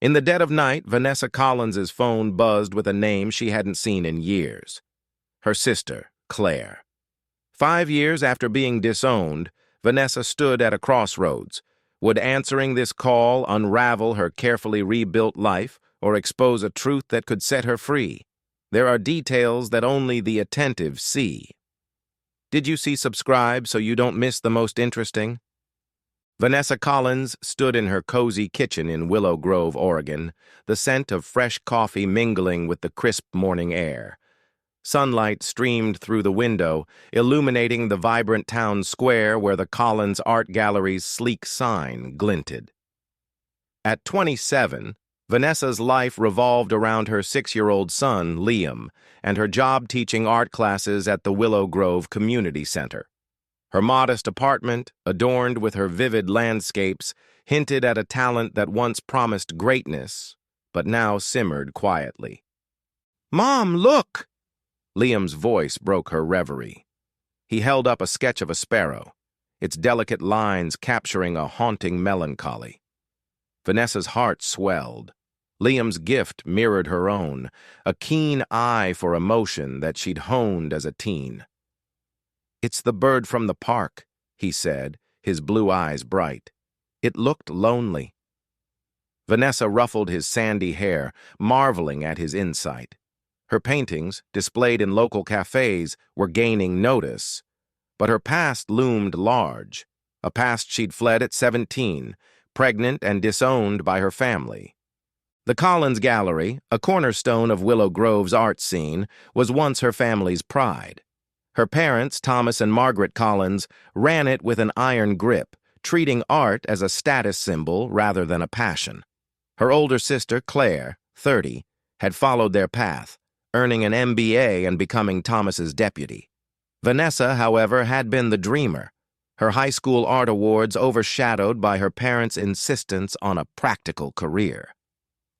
In the dead of night, Vanessa Collins's phone buzzed with a name she hadn't seen in years. Her sister, Claire. 5 years after being disowned, Vanessa stood at a crossroads. Would answering this call unravel her carefully rebuilt life or expose a truth that could set her free? There are details that only the attentive see. Did you see subscribe so you don't miss the most interesting? Vanessa Collins stood in her cozy kitchen in Willow Grove, Oregon, the scent of fresh coffee mingling with the crisp morning air. Sunlight streamed through the window, illuminating the vibrant town square where the Collins Art Gallery's sleek sign glinted. At 27, Vanessa's life revolved around her 6-year-old son, Liam, and her job teaching art classes at the Willow Grove Community Center. Her modest apartment, adorned with her vivid landscapes, hinted at a talent that once promised greatness, but now simmered quietly. "Mom, look!" Liam's voice broke her reverie. He held up a sketch of a sparrow, its delicate lines capturing a haunting melancholy. Vanessa's heart swelled. Liam's gift mirrored her own, a keen eye for emotion that she'd honed as a teen. "It's the bird from the park," he said, his blue eyes bright. "It looked lonely." Vanessa ruffled his sandy hair, marveling at his insight. Her paintings, displayed in local cafes, were gaining notice, but her past loomed large, a past she'd fled at 17, pregnant and disowned by her family. The Collins Gallery, a cornerstone of Willow Grove's art scene, was once her family's pride. Her parents, Thomas and Margaret Collins, ran it with an iron grip, treating art as a status symbol rather than a passion. Her older sister, Claire, 30, had followed their path, earning an MBA and becoming Thomas's deputy. Vanessa, however, had been the dreamer, her high school art awards overshadowed by her parents' insistence on a practical career.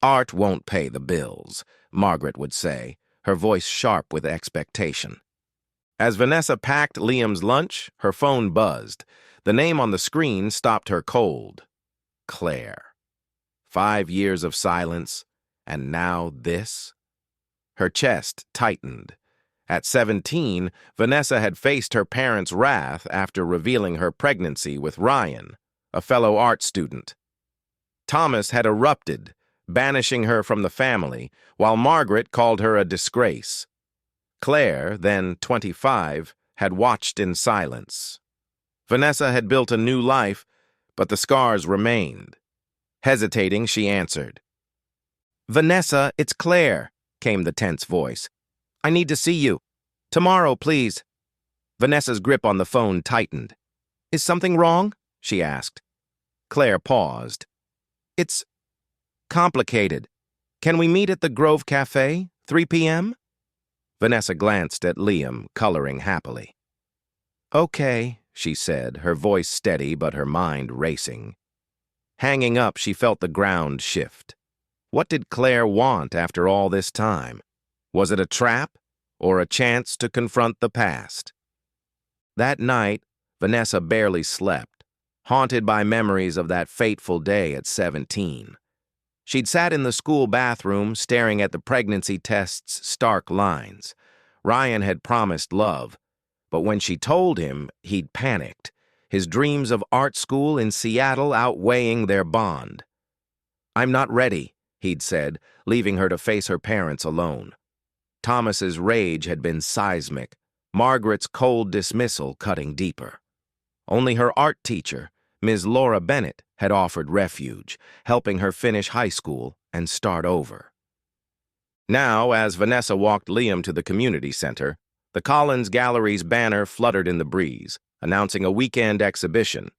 "Art won't pay the bills," Margaret would say, her voice sharp with expectation. As Vanessa packed Liam's lunch, her phone buzzed. The name on the screen stopped her cold. Claire. 5 years of silence, and now this? Her chest tightened. At 17, Vanessa had faced her parents' wrath after revealing her pregnancy with Ryan, a fellow art student. Thomas had erupted, banishing her from the family, while Margaret called her a disgrace. Claire, then 25, had watched in silence. Vanessa had built a new life, but the scars remained. Hesitating, she answered. "Vanessa, it's Claire," came the tense voice. "I need to see you. Tomorrow, please." Vanessa's grip on the phone tightened. "Is something wrong?" she asked. Claire paused. "It's complicated. Can we meet at the Grove Cafe, 3 p.m.? Vanessa glanced at Liam, coloring happily. "Okay," she said, her voice steady but her mind racing. Hanging up, she felt the ground shift. What did Claire want after all this time? Was it a trap, or a chance to confront the past? That night, Vanessa barely slept, haunted by memories of that fateful day at 17. She'd sat in the school bathroom, staring at the pregnancy test's stark lines. Ryan had promised love, but when she told him, he'd panicked, his dreams of art school in Seattle outweighing their bond. "I'm not ready," he'd said, leaving her to face her parents alone. Thomas's rage had been seismic, Margaret's cold dismissal cutting deeper. Only her art teacher, Ms. Laura Bennett, had offered refuge, helping her finish high school and start over. Now, as Vanessa walked Liam to the community center, the Collins Gallery's banner fluttered in the breeze, announcing a weekend exhibition.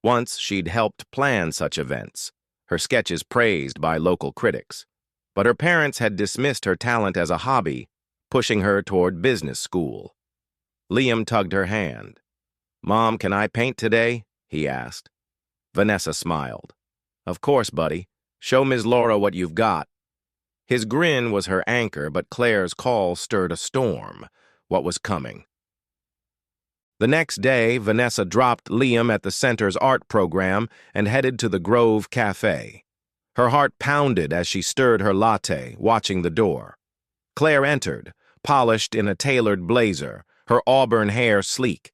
Once she'd helped plan such events, her sketches praised by local critics. But her parents had dismissed her talent as a hobby, pushing her toward business school. Liam tugged her hand. "Mom, can I paint today?" he asked. Vanessa smiled. "Of course, buddy. Show Ms. Laura what you've got." His grin was her anchor, but Claire's call stirred a storm. What was coming? The next day, Vanessa dropped Liam at the center's art program and headed to the Grove Cafe. Her heart pounded as she stirred her latte, watching the door. Claire entered, polished in a tailored blazer, her auburn hair sleek.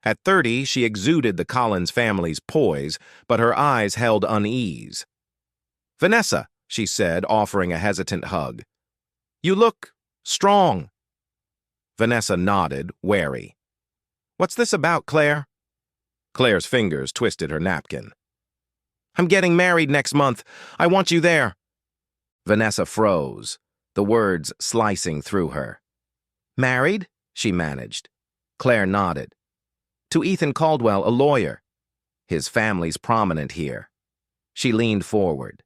At 30, she exuded the Collins family's poise, but her eyes held unease. "Vanessa," she said, offering a hesitant hug. "You look strong." Vanessa nodded, wary. "What's this about, Claire?" Claire's fingers twisted her napkin. "I'm getting married next month. I want you there." Vanessa froze, the words slicing through her. "Married?" she managed. Claire nodded. "To Ethan Caldwell, a lawyer. His family's prominent here." She leaned forward.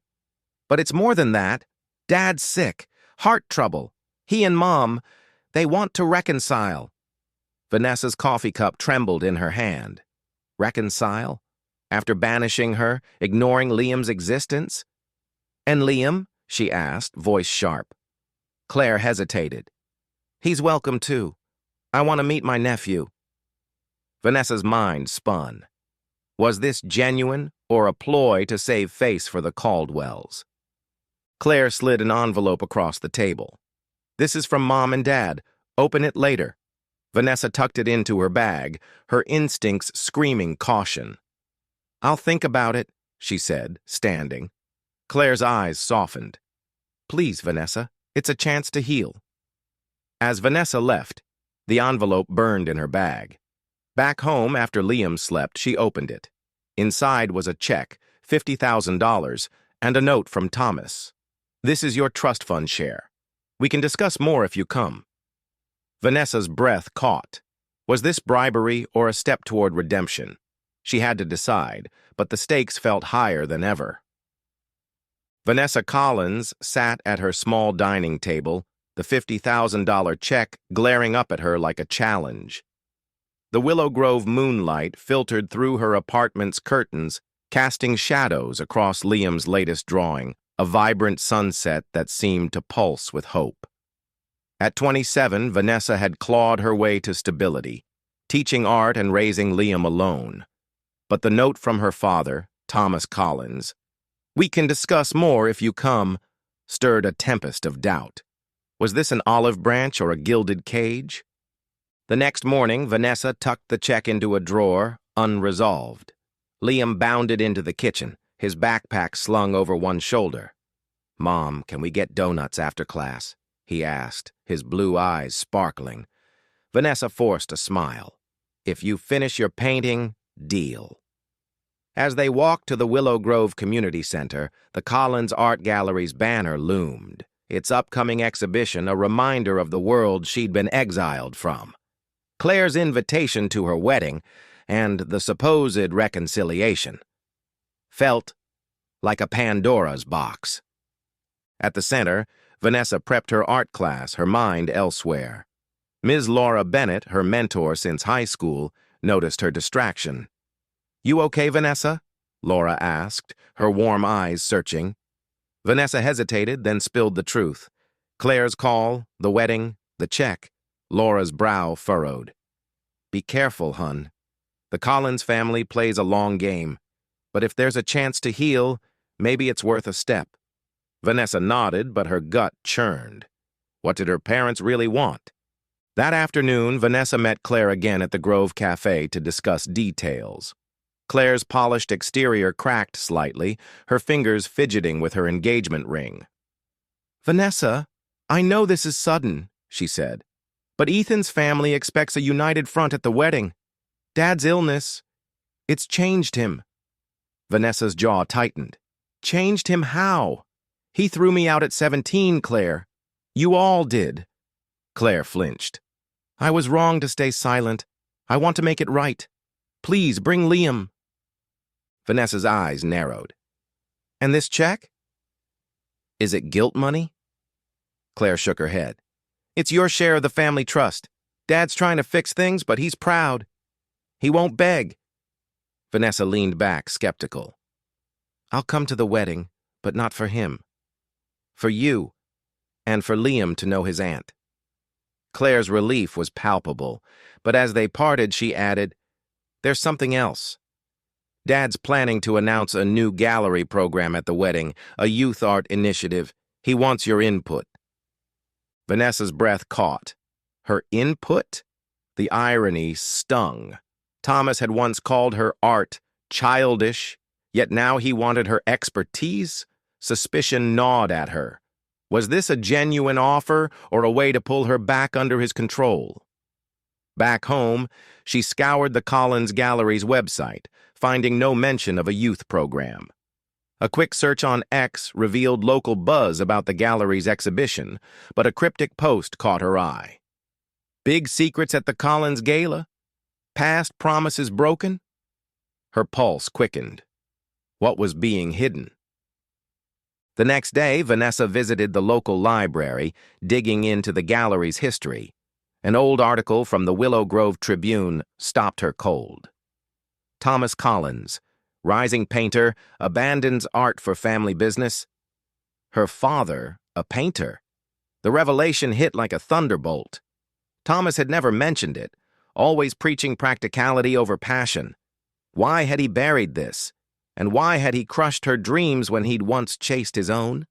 "But it's more than that. Dad's sick, heart trouble. He and Mom, they want to reconcile." Vanessa's coffee cup trembled in her hand. Reconcile? After banishing her, ignoring Liam's existence? "And Liam?" she asked, voice sharp. Claire hesitated. "He's welcome too. I want to meet my nephew." Vanessa's mind spun. Was this genuine or a ploy to save face for the Caldwells? Claire slid an envelope across the table. "This is from Mom and Dad. Open it later." Vanessa tucked it into her bag, her instincts screaming caution. "I'll think about it," she said, standing. Claire's eyes softened. "Please, Vanessa, it's a chance to heal." As Vanessa left, the envelope burned in her bag. Back home, after Liam slept, she opened it. Inside was a check, $50,000, and a note from Thomas. "This is your trust fund share. We can discuss more if you come." Vanessa's breath caught. Was this bribery or a step toward redemption? She had to decide, but the stakes felt higher than ever. Vanessa Collins sat at her small dining table, the $50,000 check glaring up at her like a challenge. The Willow Grove moonlight filtered through her apartment's curtains, casting shadows across Liam's latest drawing, a vibrant sunset that seemed to pulse with hope. At 27, Vanessa had clawed her way to stability, teaching art and raising Liam alone. But the note from her father, Thomas Collins, "We can discuss more if you come," stirred a tempest of doubt. Was this an olive branch or a gilded cage? The next morning, Vanessa tucked the check into a drawer, unresolved. Liam bounded into the kitchen, his backpack slung over one shoulder. "Mom, can we get donuts after class?" he asked, his blue eyes sparkling. Vanessa forced a smile. "If you finish your painting, deal." As they walked to the Willow Grove Community Center, the Collins Art Gallery's banner loomed, its upcoming exhibition a reminder of the world she'd been exiled from. Claire's invitation to her wedding, and the supposed reconciliation, felt like a Pandora's box. At the center, Vanessa prepped her art class, her mind elsewhere. Ms. Laura Bennett, her mentor since high school, noticed her distraction. "You okay, Vanessa?" Laura asked, her warm eyes searching. Vanessa hesitated, then spilled the truth. Claire's call, the wedding, the check. Laura's brow furrowed. "Be careful, hun. The Collins family plays a long game, but if there's a chance to heal, maybe it's worth a step." Vanessa nodded, but her gut churned. What did her parents really want? That afternoon, Vanessa met Claire again at the Grove Cafe to discuss details. Claire's polished exterior cracked slightly, her fingers fidgeting with her engagement ring. "Vanessa, I know this is sudden," she said, "but Ethan's family expects a united front at the wedding. Dad's illness, it's changed him." Vanessa's jaw tightened. "Changed him how? He threw me out at 17, Claire. You all did." Claire flinched. "I was wrong to stay silent. I want to make it right. Please, bring Liam." Vanessa's eyes narrowed. "And this check? Is it guilt money?" Claire shook her head. "It's your share of the family trust. Dad's trying to fix things, but he's proud. He won't beg." Vanessa leaned back, skeptical. "I'll come to the wedding, but not for him. For you, and for Liam to know his aunt." Claire's relief was palpable, but as they parted, she added, "There's something else. Dad's planning to announce a new gallery program at the wedding, a youth art initiative. He wants your input. Vanessa's breath caught. Her input? The irony stung. Thomas had once called her art childish, yet now he wanted her expertise? Suspicion gnawed at her. Was this a genuine offer or a way to pull her back under his control? Back home, she scoured the Collins Gallery's website, finding no mention of a youth program. A quick search on X revealed local buzz about the gallery's exhibition, but a cryptic post caught her eye. Big secrets at the Collins Gala? Past promises broken? Her pulse quickened. What was being hidden? The next day, Vanessa visited the local library, digging into the gallery's history. An old article from the Willow Grove Tribune stopped her cold. Thomas Collins, rising painter, abandons art for family business. Her father, a painter. The revelation hit like a thunderbolt. Thomas had never mentioned it, always preaching practicality over passion. Why had he buried this? And why had he crushed her dreams when he'd once chased his own?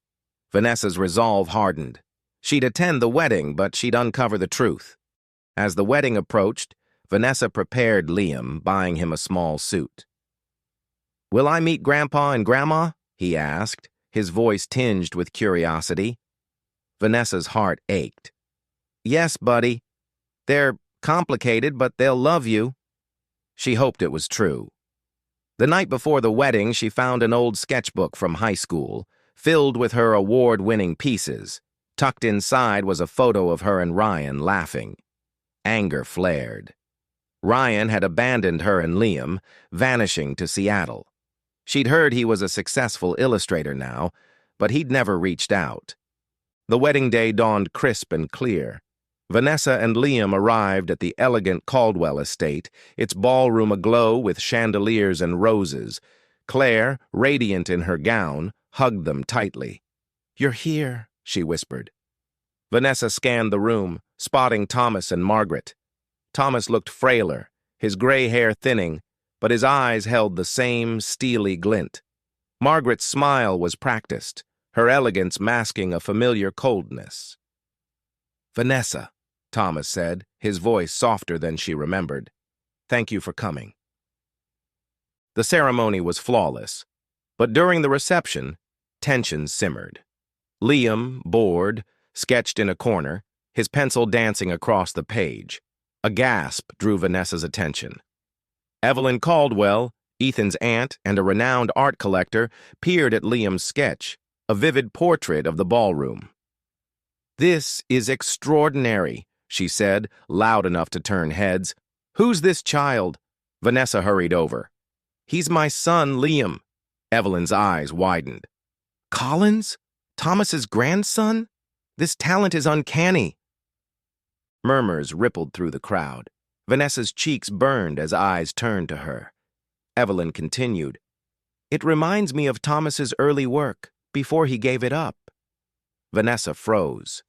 Vanessa's resolve hardened. She'd attend the wedding, but she'd uncover the truth. As the wedding approached, Vanessa prepared Liam, buying him a small suit. "Will I meet Grandpa and Grandma?" he asked, his voice tinged with curiosity. Vanessa's heart ached. "Yes, buddy. They're complicated, but they'll love you." She hoped it was true. The night before the wedding, she found an old sketchbook from high school, filled with her award-winning pieces. Tucked inside was a photo of her and Ryan laughing. Anger flared. Ryan had abandoned her and Liam, vanishing to Seattle. She'd heard he was a successful illustrator now, but he'd never reached out. The wedding day dawned crisp and clear. Vanessa and Liam arrived at the elegant Caldwell estate, its ballroom aglow with chandeliers and roses. Claire, radiant in her gown, hugged them tightly. "You're here," she whispered. Vanessa scanned the room, spotting Thomas and Margaret. Thomas looked frailer, his gray hair thinning, but his eyes held the same steely glint. Margaret's smile was practiced, her elegance masking a familiar coldness. "Vanessa," Thomas said, his voice softer than she remembered. "Thank you for coming." The ceremony was flawless, but during the reception, tension simmered. Liam, bored, sketched in a corner, his pencil dancing across the page. A gasp drew Vanessa's attention. Evelyn Caldwell, Ethan's aunt and a renowned art collector, peered at Liam's sketch, a vivid portrait of the ballroom. "This is extraordinary," she said, loud enough to turn heads. "Who's this child?" Vanessa hurried over. "He's my son, Liam." Evelyn's eyes widened. "Collins? Thomas's grandson? This talent is uncanny." Murmurs rippled through the crowd. Vanessa's cheeks burned as eyes turned to her. Evelyn continued. "It reminds me of Thomas's early work, before he gave it up." Vanessa froze.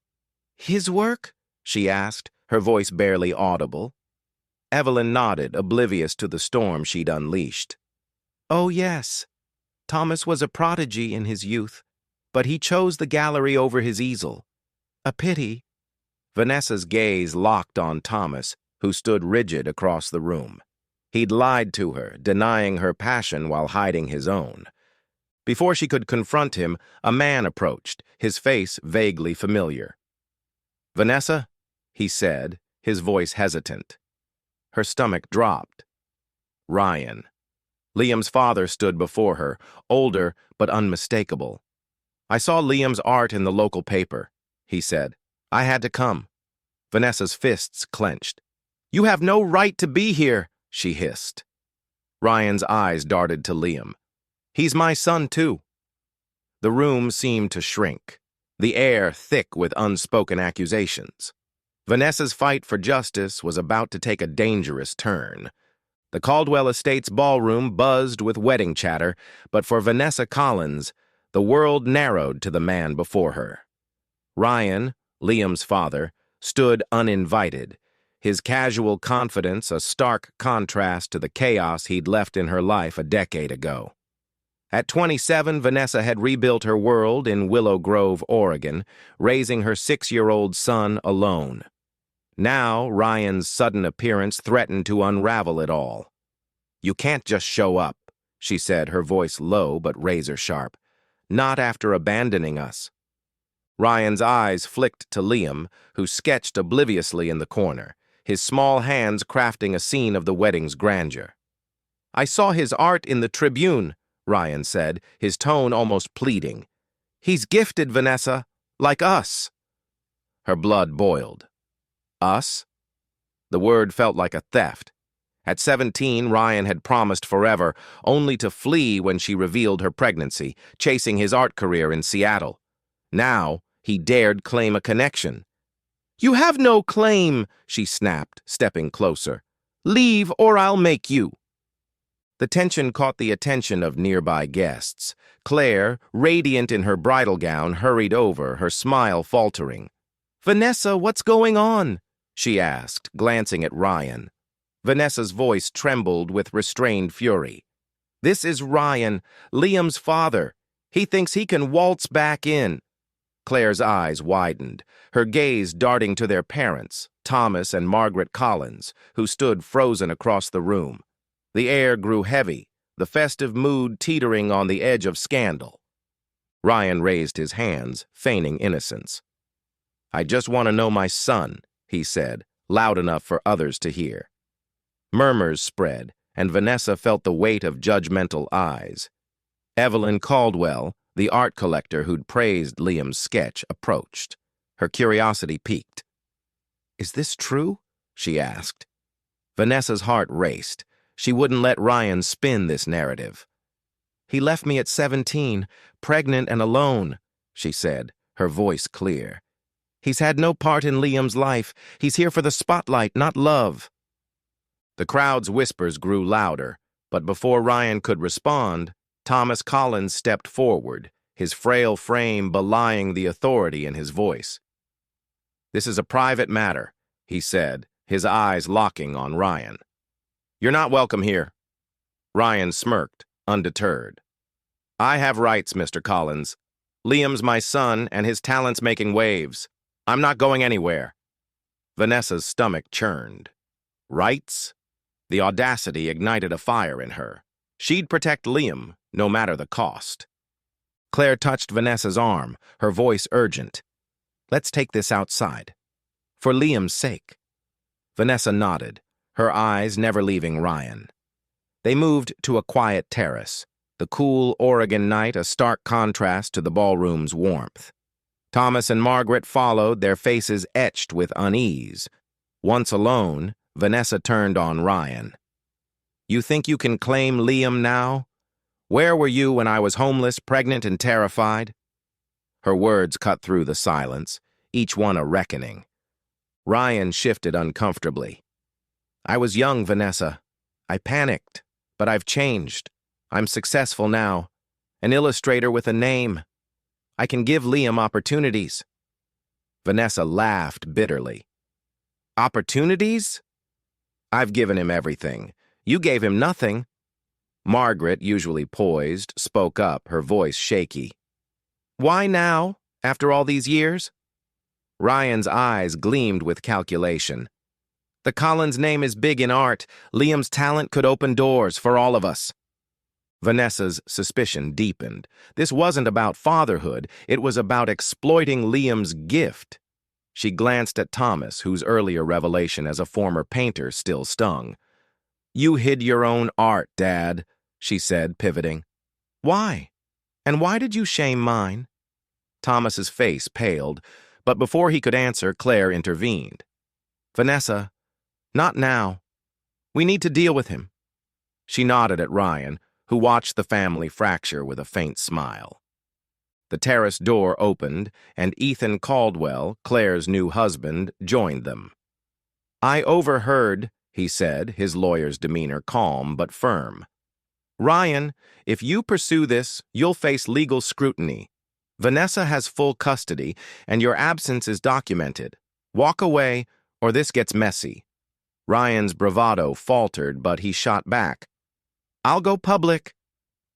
"His work?" she asked, her voice barely audible. Evelyn nodded, oblivious to the storm she'd unleashed. "Oh, yes. Thomas was a prodigy in his youth, but he chose the gallery over his easel. A pity." Vanessa's gaze locked on Thomas, who stood rigid across the room. He'd lied to her, denying her passion while hiding his own. Before she could confront him, a man approached, his face vaguely familiar. "Vanessa?" he said, his voice hesitant. Her stomach dropped. Ryan. Liam's father stood before her, older but unmistakable. "I saw Liam's art in the local paper," he said. "I had to come." Vanessa's fists clenched. "You have no right to be here," she hissed. Ryan's eyes darted to Liam. "He's my son, too." The room seemed to shrink, the air thick with unspoken accusations. Vanessa's fight for justice was about to take a dangerous turn. The Caldwell Estate's ballroom buzzed with wedding chatter, but for Vanessa Collins, the world narrowed to the man before her. Ryan, Liam's father, stood uninvited, his casual confidence a stark contrast to the chaos he'd left in her life a decade ago. At 27, Vanessa had rebuilt her world in Willow Grove, Oregon, raising her 6-year-old son alone. Now, Ryan's sudden appearance threatened to unravel it all. "You can't just show up," she said, her voice low but razor-sharp. "Not after abandoning us." Ryan's eyes flicked to Liam, who sketched obliviously in the corner, his small hands crafting a scene of the wedding's grandeur. "I saw his art in the Tribune," Ryan said, his tone almost pleading. "He's gifted, Vanessa, like us." Her blood boiled. Us? The word felt like a theft. At 17, Ryan had promised forever, only to flee when she revealed her pregnancy, chasing his art career in Seattle. Now, he dared claim a connection. "You have no claim," she snapped, stepping closer. "Leave or I'll make you." The tension caught the attention of nearby guests. Claire, radiant in her bridal gown, hurried over, her smile faltering. "Vanessa, what's going on?" she asked, glancing at Ryan. Vanessa's voice trembled with restrained fury. "This is Ryan, Liam's father. He thinks he can waltz back in." Claire's eyes widened, her gaze darting to their parents, Thomas and Margaret Collins, who stood frozen across the room. The air grew heavy, the festive mood teetering on the edge of scandal. Ryan raised his hands, feigning innocence. "I just want to know my son," he said, loud enough for others to hear. Murmurs spread, and Vanessa felt the weight of judgmental eyes. Evelyn Caldwell, the art collector who'd praised Liam's sketch, approached. Her curiosity piqued. "Is this true?" she asked. Vanessa's heart raced. She wouldn't let Ryan spin this narrative. "He left me at 17, pregnant and alone," she said, her voice clear. "He's had no part in Liam's life. He's here for the spotlight, not love." The crowd's whispers grew louder, but before Ryan could respond, Thomas Collins stepped forward, his frail frame belying the authority in his voice. "This is a private matter," he said, his eyes locking on Ryan. "You're not welcome here." Ryan smirked, undeterred. "I have rights, Mr. Collins. Liam's my son, and his talent's making waves. I'm not going anywhere." Vanessa's stomach churned. Rights? The audacity ignited a fire in her. She'd protect Liam, no matter the cost. Claire touched Vanessa's arm, her voice urgent. "Let's take this outside. For Liam's sake." Vanessa nodded, her eyes never leaving Ryan. They moved to a quiet terrace, the cool Oregon night a stark contrast to the ballroom's warmth. Thomas and Margaret followed, their faces etched with unease. Once alone, Vanessa turned on Ryan. "You think you can claim Liam now? Where were you when I was homeless, pregnant, and terrified?" Her words cut through the silence, each one a reckoning. Ryan shifted uncomfortably. "I was young, Vanessa. I panicked, but I've changed. I'm successful now. An illustrator with a name. I can give Liam opportunities." Vanessa laughed bitterly. "Opportunities? I've given him everything. You gave him nothing." Margaret, usually poised, spoke up, her voice shaky. "Why now, after all these years?" Ryan's eyes gleamed with calculation. "The Collins name is big in art. Liam's talent could open doors for all of us." Vanessa's suspicion deepened. This wasn't about fatherhood, it was about exploiting Liam's gift. She glanced at Thomas, whose earlier revelation as a former painter still stung. "You hid your own art, Dad," she said, pivoting. "Why? And why did you shame mine?" Thomas's face paled, but before he could answer, Claire intervened. "Vanessa, not now. We need to deal with him." She nodded at Ryan, who watched the family fracture with a faint smile. The terrace door opened, and Ethan Caldwell, Claire's new husband, joined them. "I overheard," he said, his lawyer's demeanor calm but firm. "Ryan, if you pursue this, you'll face legal scrutiny. Vanessa has full custody, and your absence is documented. Walk away, or this gets messy." Ryan's bravado faltered, but he shot back. "I'll go public.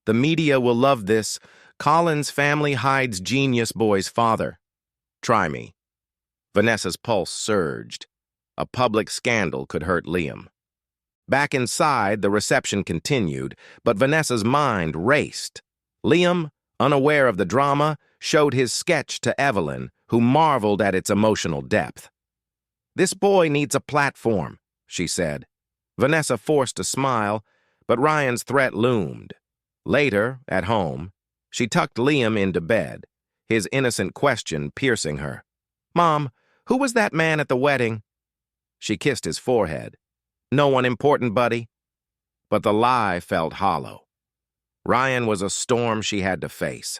The media will love this. Collins' family hides genius boy's father. Try me." Vanessa's pulse surged. A public scandal could hurt Liam. Back inside, the reception continued, but Vanessa's mind raced. Liam, unaware of the drama, showed his sketch to Evelyn, who marveled at its emotional depth. "This boy needs a platform," she said. Vanessa forced a smile, but Ryan's threat loomed. Later, at home, she tucked Liam into bed, his innocent question piercing her. "Mom, who was that man at the wedding?" She kissed his forehead. "No one important, buddy." But the lie felt hollow. Ryan was a storm she had to face.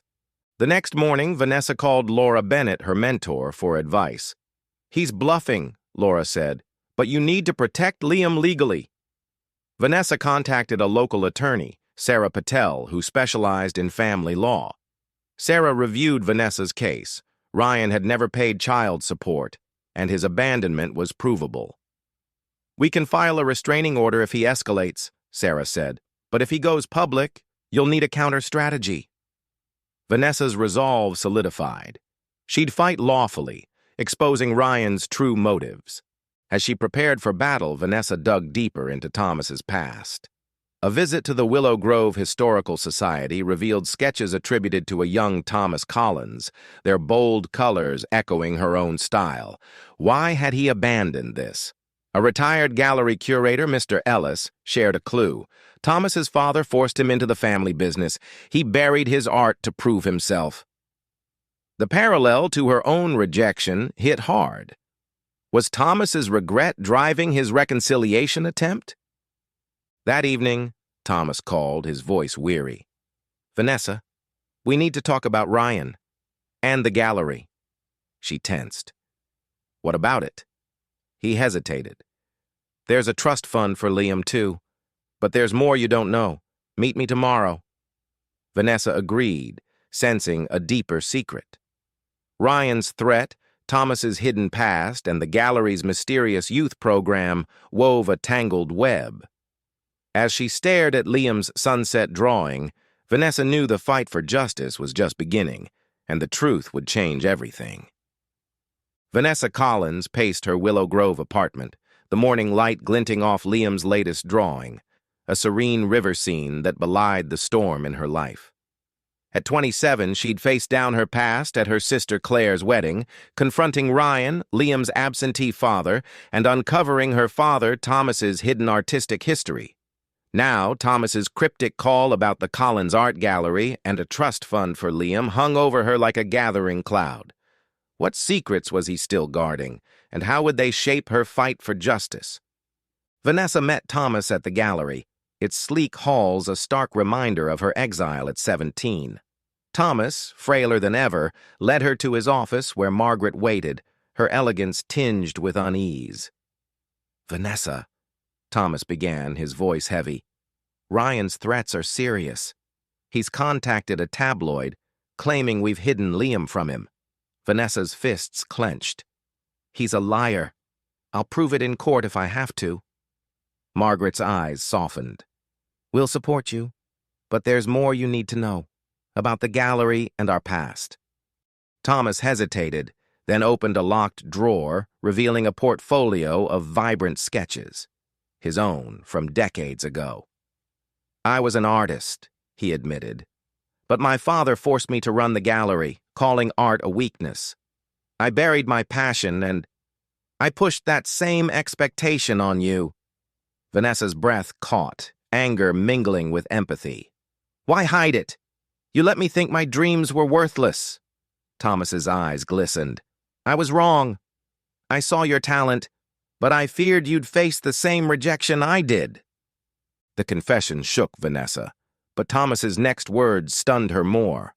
The next morning, Vanessa called Laura Bennett, her mentor, for advice. "He's bluffing," Laura said, "but you need to protect Liam legally." Vanessa contacted a local attorney, Sarah Patel, who specialized in family law. Sarah reviewed Vanessa's case. Ryan had never paid child support, and his abandonment was provable. "We can file a restraining order if he escalates," Sarah said, "but if he goes public, you'll need a counter-strategy." Vanessa's resolve solidified. She'd fight lawfully, exposing Ryan's true motives. As she prepared for battle, Vanessa dug deeper into Thomas's past. A visit to the Willow Grove Historical Society revealed sketches attributed to a young Thomas Collins, their bold colors echoing her own style. Why had he abandoned this? A retired gallery curator, Mr. Ellis, shared a clue. Thomas's father forced him into the family business. He buried his art to prove himself. The parallel to her own rejection hit hard. Was Thomas's regret driving his reconciliation attempt? That evening, Thomas called, his voice weary. "Vanessa, we need to talk about Ryan and the gallery." She tensed. "What about it?" He hesitated. "There's a trust fund for Liam, too. But there's more you don't know. Meet me tomorrow." Vanessa agreed, sensing a deeper secret. Ryan's threat, Thomas's hidden past, and the gallery's mysterious youth program wove a tangled web. As she stared at Liam's sunset drawing, Vanessa knew the fight for justice was just beginning, and the truth would change everything. Vanessa Collins paced her Willow Grove apartment, the morning light glinting off Liam's latest drawing, a serene river scene that belied the storm in her life. At 27, she'd faced down her past at her sister Claire's wedding, confronting Ryan, Liam's absentee father, and uncovering her father Thomas's hidden artistic history. Now, Thomas's cryptic call about the Collins Art Gallery and a trust fund for Liam hung over her like a gathering cloud. What secrets was he still guarding, and how would they shape her fight for justice? Vanessa met Thomas at the gallery, its sleek halls a stark reminder of her exile at 17. Thomas, frailer than ever, led her to his office where Margaret waited, her elegance tinged with unease. "Vanessa," Thomas began, his voice heavy, "Ryan's threats are serious. He's contacted a tabloid, claiming we've hidden Liam from him." Vanessa's fists clenched. "He's a liar. I'll prove it in court if I have to." Margaret's eyes softened. "We'll support you, but there's more you need to know about the gallery and our past." Thomas hesitated, then opened a locked drawer, revealing a portfolio of vibrant sketches, his own from decades ago. "I was an artist," he admitted, "but my father forced me to run the gallery, calling art a weakness. I buried my passion and I pushed that same expectation on you." Vanessa's breath caught, anger mingling with empathy. "Why hide it? You let me think my dreams were worthless." Thomas's eyes glistened. "I was wrong. I saw your talent, but I feared you'd face the same rejection I did." The confession shook Vanessa, but Thomas's next words stunned her more.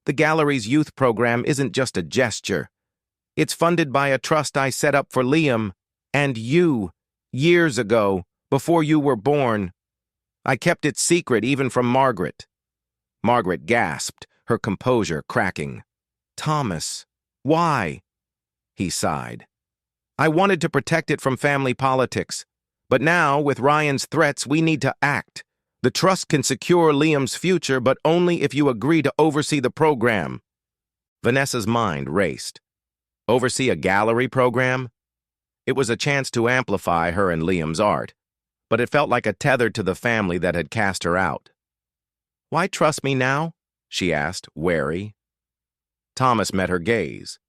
"The gallery's youth program isn't just a gesture. It's funded by a trust I set up for Liam and you years ago, before you were born. I kept it secret even from Margaret." Margaret gasped, her composure cracking. "Thomas, why?" He sighed. I wanted to protect it from family politics. But now, with Ryan's threats, we need to act. The trust can secure Liam's future, but only if you agree to oversee the program. Vanessa's mind raced. Oversee a gallery program? It was a chance to amplify her and Liam's art, but it felt like a tether to the family that had cast her out. Why trust me now? She asked, wary. Thomas met her gaze.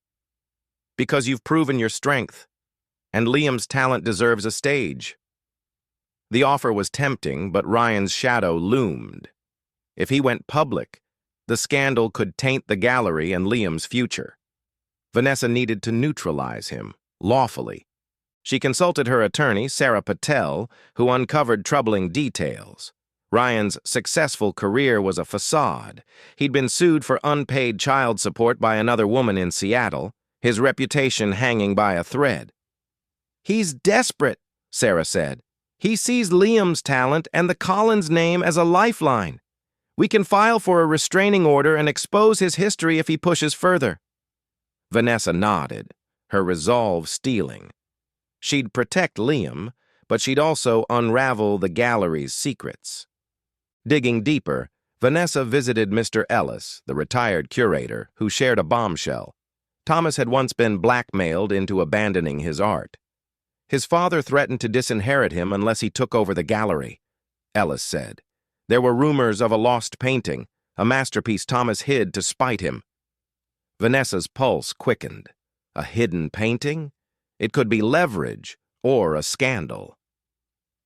Because you've proven your strength, and Liam's talent deserves a stage. The offer was tempting, but Ryan's shadow loomed. If he went public, the scandal could taint the gallery and Liam's future. Vanessa needed to neutralize him, lawfully. She consulted her attorney, Sarah Patel, who uncovered troubling details. Ryan's successful career was a facade. He'd been sued for unpaid child support by another woman in Seattle, his reputation hanging by a thread. He's desperate, Sarah said. He sees Liam's talent and the Collins name as a lifeline. We can file for a restraining order and expose his history if he pushes further. Vanessa nodded, her resolve steeling. She'd protect Liam, but she'd also unravel the gallery's secrets. Digging deeper, Vanessa visited Mr. Ellis, the retired curator, who shared a bombshell. Thomas had once been blackmailed into abandoning his art. His father threatened to disinherit him unless he took over the gallery, Ellis said. There were rumors of a lost painting, a masterpiece Thomas hid to spite him. Vanessa's pulse quickened. A hidden painting? It could be leverage or a scandal.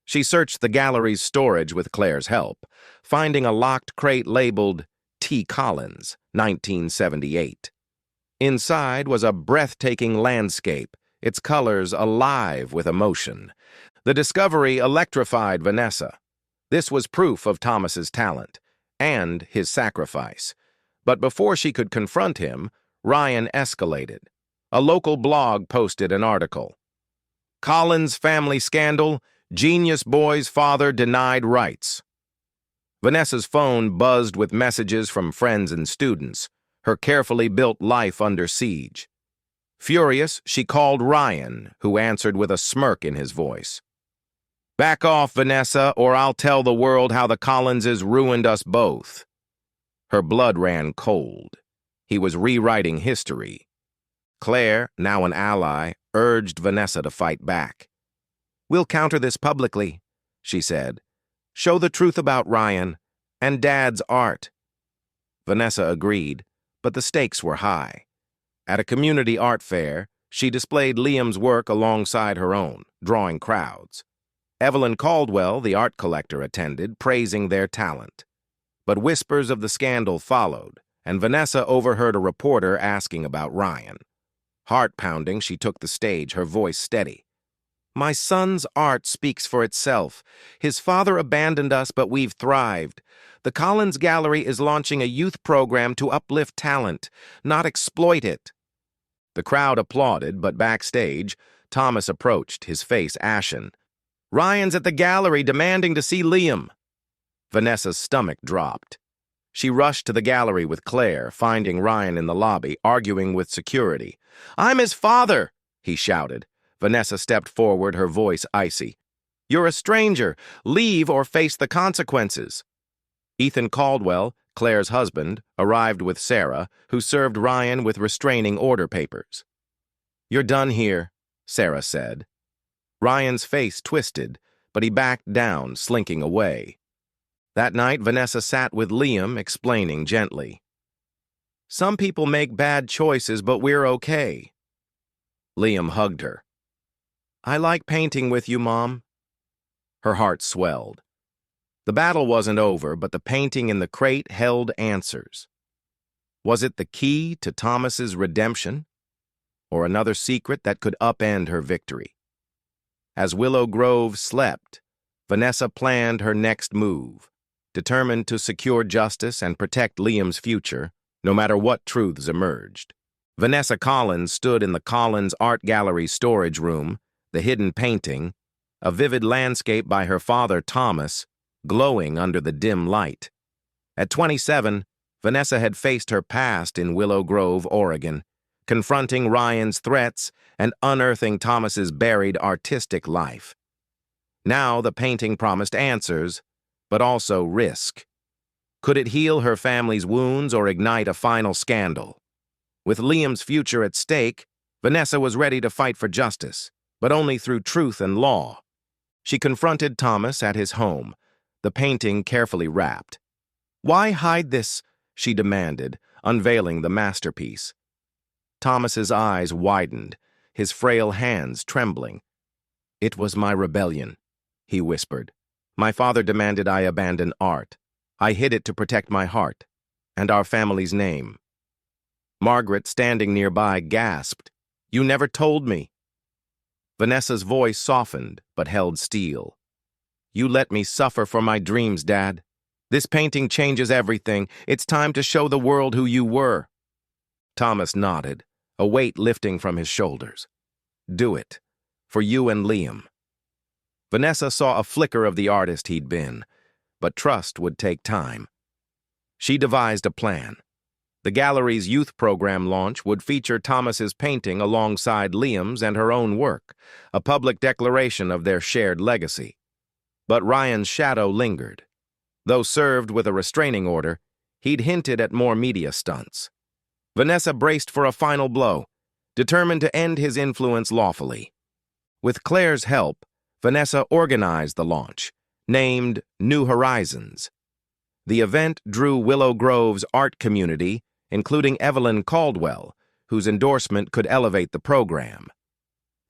She searched the gallery's storage with Claire's help, finding a locked crate labeled T. Collins, 1978. Inside was a breathtaking landscape, its colors alive with emotion. The discovery electrified Vanessa. This was proof of Thomas's talent and his sacrifice. But before she could confront him, Ryan escalated. A local blog posted an article. Collins family scandal, genius boy's father denied rights. Vanessa's phone buzzed with messages from friends and students, her carefully built life under siege. Furious, she called Ryan, who answered with a smirk in his voice. Back off, Vanessa, or I'll tell the world how the Collinses ruined us both. Her blood ran cold. He was rewriting history. Claire, now an ally, urged Vanessa to fight back. We'll counter this publicly, she said. Show the truth about Ryan and Dad's art. Vanessa agreed, but the stakes were high. At a community art fair, she displayed Liam's work alongside her own, drawing crowds. Evelyn Caldwell, the art collector, attended, praising their talent. But whispers of the scandal followed, and Vanessa overheard a reporter asking about Ryan. Heart-pounding, she took the stage, her voice steady. My son's art speaks for itself. His father abandoned us, but we've thrived. The Collins Gallery is launching a youth program to uplift talent, not exploit it. The crowd applauded, but backstage, Thomas approached, his face ashen. Ryan's at the gallery demanding to see Liam. Vanessa's stomach dropped. She rushed to the gallery with Claire, finding Ryan in the lobby, arguing with security. I'm his father, he shouted. Vanessa stepped forward, her voice icy. You're a stranger. Leave or face the consequences. Ethan Caldwell, Claire's husband, arrived with Sarah, who served Ryan with restraining order papers. You're done here, Sarah said. Ryan's face twisted, but he backed down, slinking away. That night, Vanessa sat with Liam, explaining gently. Some people make bad choices, but we're okay. Liam hugged her. I like painting with you, Mom. Her heart swelled. The battle wasn't over, but the painting in the crate held answers. Was it the key to Thomas's redemption? Or another secret that could upend her victory? As Willow Grove slept, Vanessa planned her next move, determined to secure justice and protect Liam's future, no matter what truths emerged. Vanessa Collins stood in the Collins Art Gallery storage room, the hidden painting, a vivid landscape by her father Thomas, glowing under the dim light. At 27, Vanessa had faced her past in Willow Grove, Oregon, confronting Ryan's threats and unearthing Thomas's buried artistic life. Now the painting promised answers, but also risk. Could it heal her family's wounds or ignite a final scandal? With Liam's future at stake, Vanessa was ready to fight for justice, but only through truth and law. She confronted Thomas at his home, the painting carefully wrapped. "Why hide this?" she demanded, unveiling the masterpiece. Thomas's eyes widened, his frail hands trembling. "It was my rebellion," he whispered. "My father demanded I abandon art. I hid it to protect my heart and our family's name." Margaret, standing nearby, gasped, "You never told me." Vanessa's voice softened but held steel. "You let me suffer for my dreams, Dad. This painting changes everything. It's time to show the world who you were." Thomas nodded, a weight lifting from his shoulders. "Do it, for you and Liam." Vanessa saw a flicker of the artist he'd been, but trust would take time. She devised a plan. The gallery's youth program launch would feature Thomas's painting alongside Liam's and her own work, a public declaration of their shared legacy. But Ryan's shadow lingered. Though served with a restraining order, he'd hinted at more media stunts. Vanessa braced for a final blow, determined to end his influence lawfully. With Claire's help, Vanessa organized the launch, named New Horizons. The event drew Willow Grove's art community, including Evelyn Caldwell, whose endorsement could elevate the program.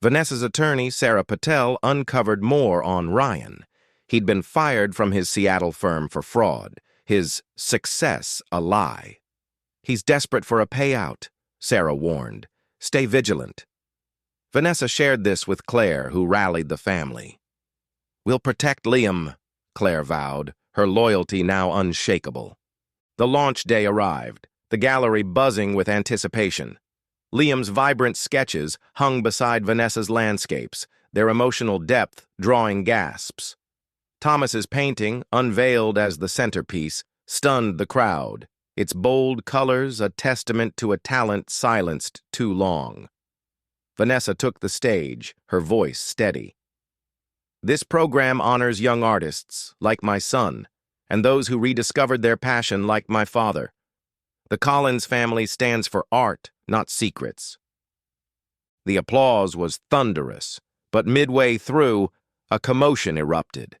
Vanessa's attorney, Sarah Patel, uncovered more on Ryan. He'd been fired from his Seattle firm for fraud, his success a lie. "He's desperate for a payout," Sarah warned. "Stay vigilant." Vanessa shared this with Claire, who rallied the family. "We'll protect Liam," Claire vowed, her loyalty now unshakable. The launch day arrived, the gallery buzzing with anticipation. Liam's vibrant sketches hung beside Vanessa's landscapes, their emotional depth drawing gasps. Thomas's painting, unveiled as the centerpiece, stunned the crowd, its bold colors a testament to a talent silenced too long. Vanessa took the stage, her voice steady. "This program honors young artists, like my son, and those who rediscovered their passion like my father. The Collins family stands for art, not secrets." The applause was thunderous, but midway through, a commotion erupted.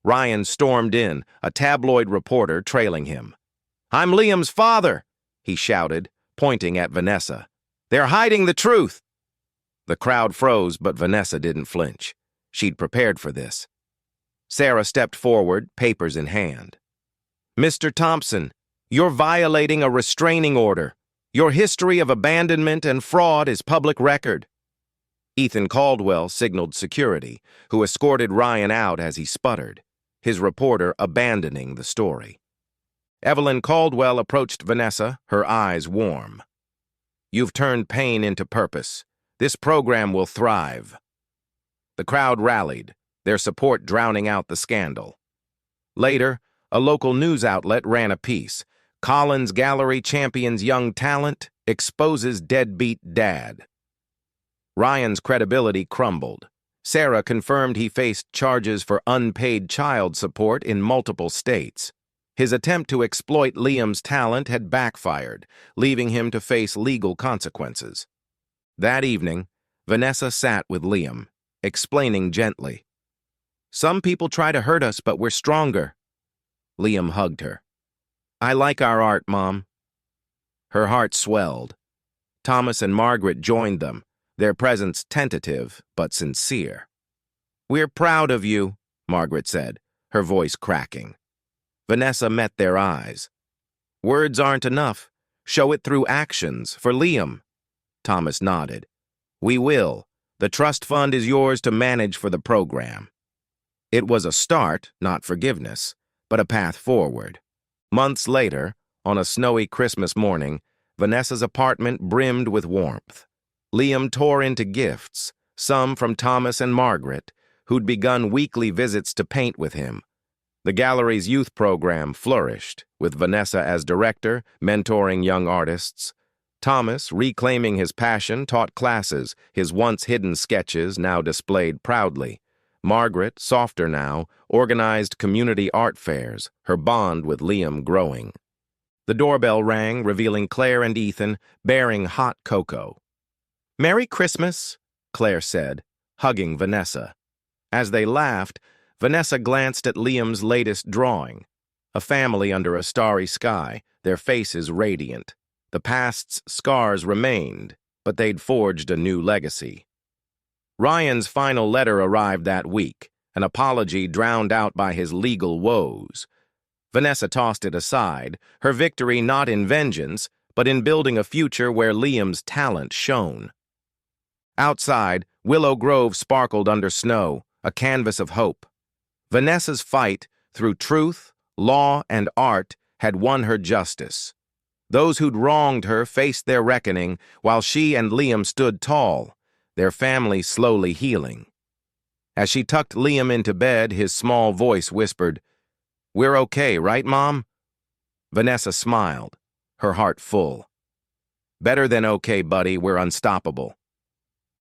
Ryan stormed in, a tabloid reporter trailing him. "I'm Liam's father," he shouted, pointing at Vanessa. "They're hiding the truth." The crowd froze, but Vanessa didn't flinch. She'd prepared for this. Sarah stepped forward, papers in hand. "Mr. Thompson, you're violating a restraining order. Your history of abandonment and fraud is public record." Ethan Caldwell signaled security, who escorted Ryan out as he sputtered, his reporter abandoning the story. Evelyn Caldwell approached Vanessa, her eyes warm. "You've turned pain into purpose. This program will thrive." The crowd rallied, their support drowning out the scandal. Later, a local news outlet ran a piece. "Collins Gallery champions young talent, exposes deadbeat dad." Ryan's credibility crumbled. Sarah confirmed he faced charges for unpaid child support in multiple states. His attempt to exploit Liam's talent had backfired, leaving him to face legal consequences. That evening, Vanessa sat with Liam, explaining gently. "Some people try to hurt us, but we're stronger." Liam hugged her. "I like our art, Mom." Her heart swelled. Thomas and Margaret joined them, their presence tentative but sincere. "We're proud of you," Margaret said, her voice cracking. Vanessa met their eyes. "Words aren't enough. Show it through actions, for Liam." Thomas nodded. "We will. The trust fund is yours to manage for the program." It was a start, not forgiveness, but a path forward. Months later, on a snowy Christmas morning, Vanessa's apartment brimmed with warmth. Liam tore into gifts, some from Thomas and Margaret, who'd begun weekly visits to paint with him. The gallery's youth program flourished, with Vanessa as director, mentoring young artists. Thomas, reclaiming his passion, taught classes, his once hidden sketches now displayed proudly. Margaret, softer now, organized community art fairs, her bond with Liam growing. The doorbell rang, revealing Claire and Ethan bearing hot cocoa. "Merry Christmas," Claire said, hugging Vanessa. As they laughed, Vanessa glanced at Liam's latest drawing. A family under a starry sky, their faces radiant. The past's scars remained, but they'd forged a new legacy. Ryan's final letter arrived that week, an apology drowned out by his legal woes. Vanessa tossed it aside, her victory not in vengeance, but in building a future where Liam's talent shone. Outside, Willow Grove sparkled under snow, a canvas of hope. Vanessa's fight, through truth, law, and art, had won her justice. Those who'd wronged her faced their reckoning, while she and Liam stood tall, their family slowly healing. As she tucked Liam into bed, his small voice whispered, "We're okay, right, Mom?" Vanessa smiled, her heart full. "Better than okay, buddy, we're unstoppable."